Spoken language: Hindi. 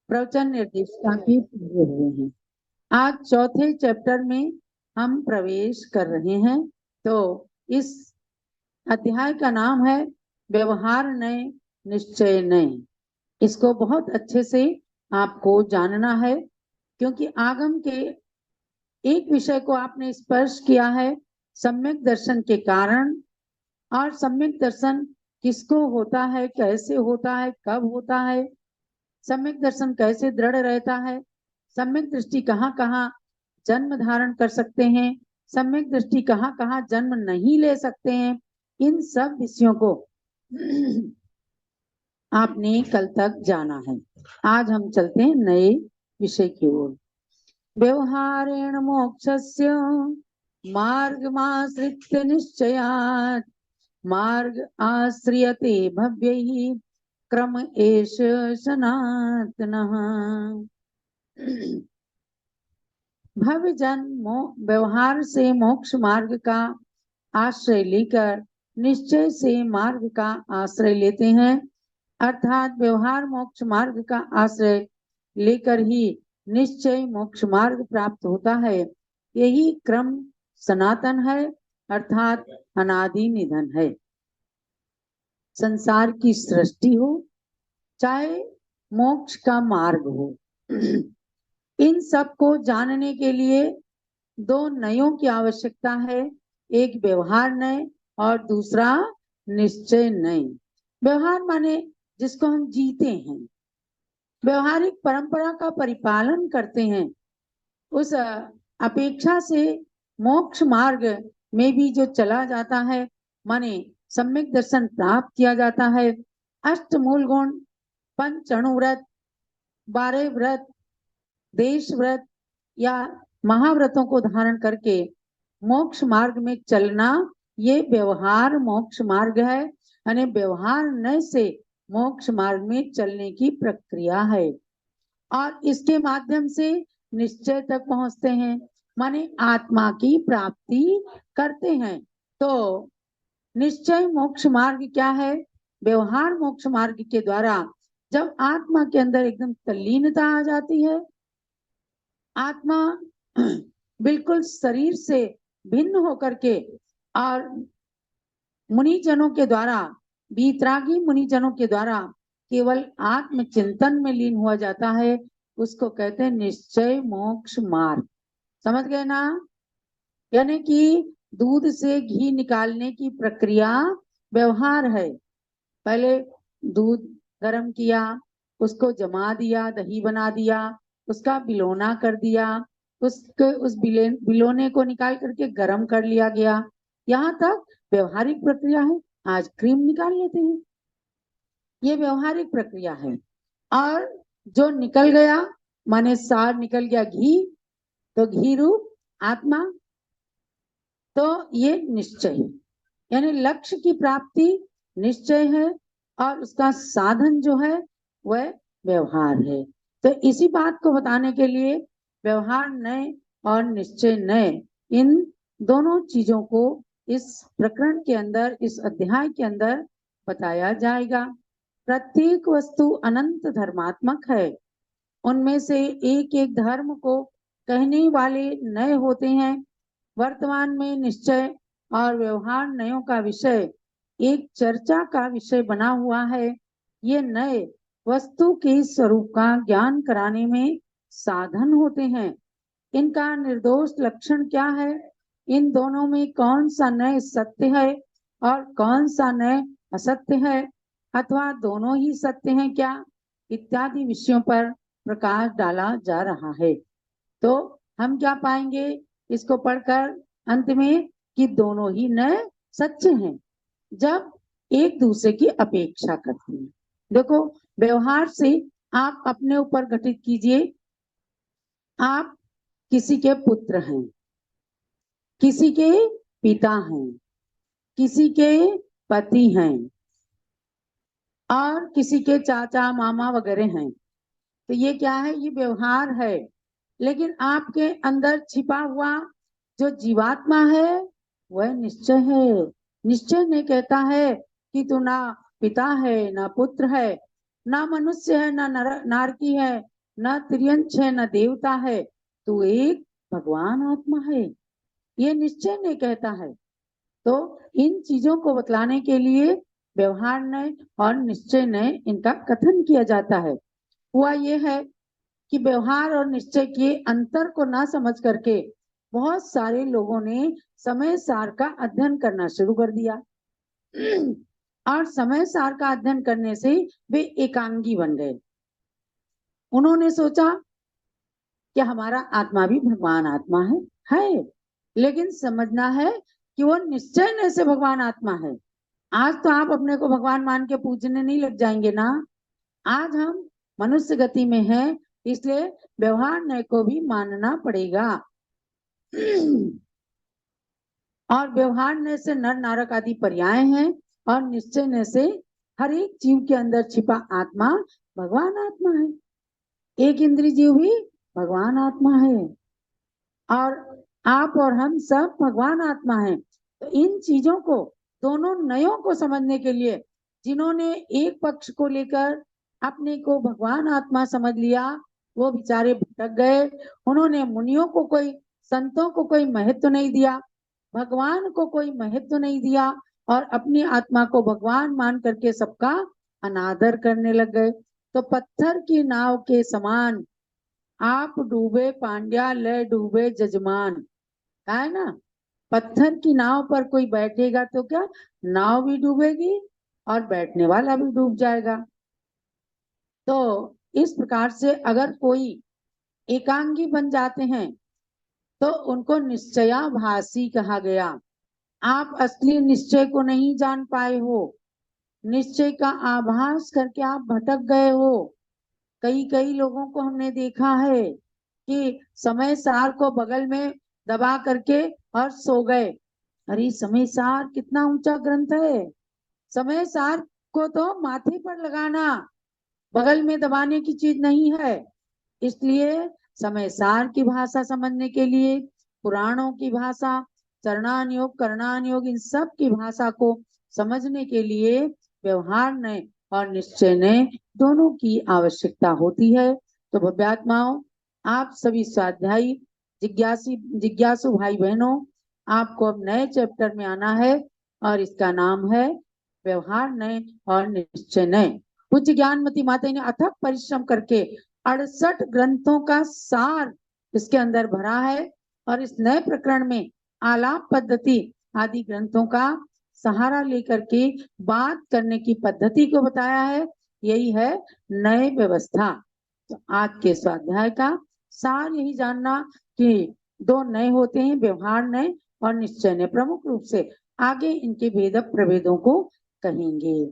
प्रवचन निर्देशिका के पूरे हुए हैं। आज चौथे चैप्टर में हम प्रवेश कर रहे हैं। तो इस अध्याय का नाम है व्यवहार नए निश्चय नए। इसको बहुत अच्छे से आपको जानना है, क्योंकि आगम के एक विषय को आपने स्पर्श किया है, सम्यक दर्शन के कारण। और सम्यक दर्शन किसको होता है, कैसे होता है, कब होता है, सम्यक दर्शन कैसे दृढ़ रहता है, सम्यक दृष्टि कहाँ कहाँ जन्म धारण कर सकते हैं, सम्यक दृष्टि कहाँ कहाँ जन्म नहीं ले सकते हैं, इन सब विषयों को आपने कल तक जाना है। आज हम चलते हैं नए विषय की ओर। व्यवहारेण मोक्षस्य मार्गमाश्रित्य निश्चयात् मार्ग आश्रियते भव्यैः क्रम एष सनातनः। भव्य जन व्यवहार से मोक्ष मार्ग का आश्रय लेकर निश्चय से मार्ग का आश्रय लेते हैं, अर्थात व्यवहार मोक्ष मार्ग का आश्रय लेकर ही निश्चय मोक्ष मार्ग प्राप्त होता है। यही क्रम सनातन है, अर्थात अनादि निधन है। संसार की सृष्टि हो चाहे मोक्ष का मार्ग हो, इन सब को जानने के लिए दो नयों की आवश्यकता है, एक व्यवहार नय और दूसरा निश्चय नय। व्यवहार माने जिसको हम जीते हैं, व्यवहारिक परंपरा का परिपालन करते हैं, उस अपेक्षा से मोक्ष मार्ग में भी जो चला जाता है, माने सम्यक दर्शन प्राप्त किया जाता है। अष्ट मूल गुण, पंच अणु व्रत, 12 व्रत, देश व्रत या महाव्रतों को धारण करके मोक्ष मार्ग में चलना, ये व्यवहार मोक्ष मार्ग है। यानी व्यवहार न से मोक्ष मार्ग में चलने की प्रक्रिया है, और इसके माध्यम से निश्चय तक पहुंचते हैं, माने आत्मा की प्राप्ति करते हैं। तो निश्चय मोक्ष मार्ग क्या है? व्यवहार मोक्ष मार्ग के द्वारा जब आत्मा के अंदर एकदम तल्लीनता आ जाती है, आत्मा बिल्कुल शरीर से भिन्न होकर के और मुनिजनों के द्वारा, वीतरागी मुनिजनों के द्वारा केवल आत्मचिंतन में लीन हुआ जाता है, उसको कहते हैं निश्चय मोक्ष मार्ग। समझ गए ना? यानी कि दूध से घी निकालने की प्रक्रिया व्यवहार है। पहले दूध गर्म किया, उसको जमा दिया, दही बना दिया, उसका बिलोना कर दिया, उस बिलोने को निकाल करके गर्म कर लिया गया, यहाँ तक व्यवहारिक प्रक्रिया है। आज क्रीम निकाल लेते हैं, ये व्यवहारिक प्रक्रिया है। और जो निकल गया माने सार निकल गया घी, तो घी रूप आत्मा, तो ये निश्चय है। यानी लक्ष्य की प्राप्ति निश्चय है और उसका साधन जो है वह व्यवहार है। तो इसी बात को बताने के लिए व्यवहार नए और निश्चय नए, इन दोनों चीजों को इस प्रकरण के अंदर, इस अध्याय के अंदर बताया जाएगा। प्रत्येक वस्तु अनंत धर्मात्मक है, उनमें से एक एक धर्म को कहने वाले नए होते हैं। वर्तमान में निश्चय और व्यवहार नयों का विषय एक चर्चा का विषय बना हुआ है। ये नए वस्तु के स्वरूप का ज्ञान कराने में साधन होते हैं। इनका निर्दोष लक्षण क्या है, इन दोनों में कौन सा नय सत्य है और कौन सा नय असत्य है, अथवा दोनों ही सत्य हैं क्या, इत्यादि विषयों पर प्रकाश डाला जा रहा है। तो हम क्या पाएंगे इसको पढ़कर अंत में, कि दोनों ही नए सच्चे हैं जब एक दूसरे की अपेक्षा करते हैं। देखो, व्यवहार से आप अपने ऊपर घटित कीजिए, आप किसी के पुत्र हैं, किसी के पिता हैं, किसी के पति हैं और किसी के चाचा मामा वगैरह हैं। तो ये क्या है? ये व्यवहार है। लेकिन आपके अंदर छिपा हुआ जो जीवात्मा है वह निश्चय है। निश्चय नहीं कहता है कि तू ना पिता है, ना पुत्र है, ना मनुष्य है, ना नारकी है, न त्रियंश है न देवता है, तू एक भगवान आत्मा है, ये निश्चय नहीं कहता है। तो इन चीजों को बतलाने के लिए व्यवहार नय और निश्चय नय इनका कथन किया जाता है। हुआ ये है कि व्यवहार और निश्चय के अंतर को ना समझ करके बहुत सारे लोगों ने समय सार का अध्ययन करना शुरू कर दिया और समय सार का अध्ययन करने से वे एकांगी बन गए। उन्होंने सोचा कि हमारा आत्मा भी भगवान आत्मा है, लेकिन समझना है कि वो निश्चय से भगवान आत्मा है। आज तो आप अपने को भगवान मान के पूजने नहीं लग जाएंगे ना। आज हम मनुष्य गति में हैं, इसलिए व्यवहार नय को भी मानना पड़ेगा। और व्यवहार नय से नर नारक आदि पर्याय हैं और निश्चय नय से हर एक जीव के अंदर छिपा आत्मा भगवान आत्मा है। एक इंद्रिय जीव भी भगवान आत्मा है और आप और हम सब भगवान आत्मा हैं। तो इन चीजों को, दोनों नयों को समझने के लिए जिन्होंने एक पक्ष को लेकर अपने को भगवान आत्मा समझ लिया, वो बेचारे भटक गए। उन्होंने मुनियों को कोई, संतों को कोई महत्व नहीं दिया, भगवान को कोई महत्व नहीं दिया और अपनी आत्मा को भगवान मान करके सबका अनादर करने लग गए। तो पत्थर की नाव के समान आप डूबे पांड्या ले डूबे जजमान, है ना। पत्थर की नाव पर कोई बैठेगा तो क्या नाव भी डूबेगी और बैठने वाला भी डूब जाएगा। तो इस प्रकार से अगर कोई एकांगी बन जाते हैं तो उनको निश्चयाभासी कहा गया। आप असली निश्चय को नहीं जान पाए हो, निश्चय का आभास करके आप भटक गए हो। कई लोगों को हमने देखा है कि समय सार को बगल में दबा करके और सो गए। अरे समय सार कितना ऊंचा ग्रंथ है, समय सार को तो माथे पर लगाना, बगल में दबाने की चीज नहीं है। इसलिए समय सार की भाषा समझने के लिए पुराणों की भाषा, चरणान योग करणान योग, इन सब की भाषा को समझने के लिए व्यवहार नय और निश्चय नय दोनों की आवश्यकता होती है। तो भव्यात्माओं, आप सभी स्वाध्यायी जिज्ञासु भाई बहनों, आपको अब नए चैप्टर में आना है और इसका नाम है व्यवहार नय और निश्चय नय। पूज्य ज्ञानमती माता ने अथक परिश्रम करके 68 ग्रंथों का सार इसके अंदर भरा है और इस नए प्रकरण में आलाप पद्धति आदि ग्रंथों का सहारा लेकर के बात करने की पद्धति को बताया है। यही है नए व्यवस्था। तो आज के स्वाध्याय का सार यही जानना कि दो नए होते हैं, व्यवहार नय और निश्चय नय। प्रमुख रूप से आगे इनके भेद प्रभेदों को कहेंगे।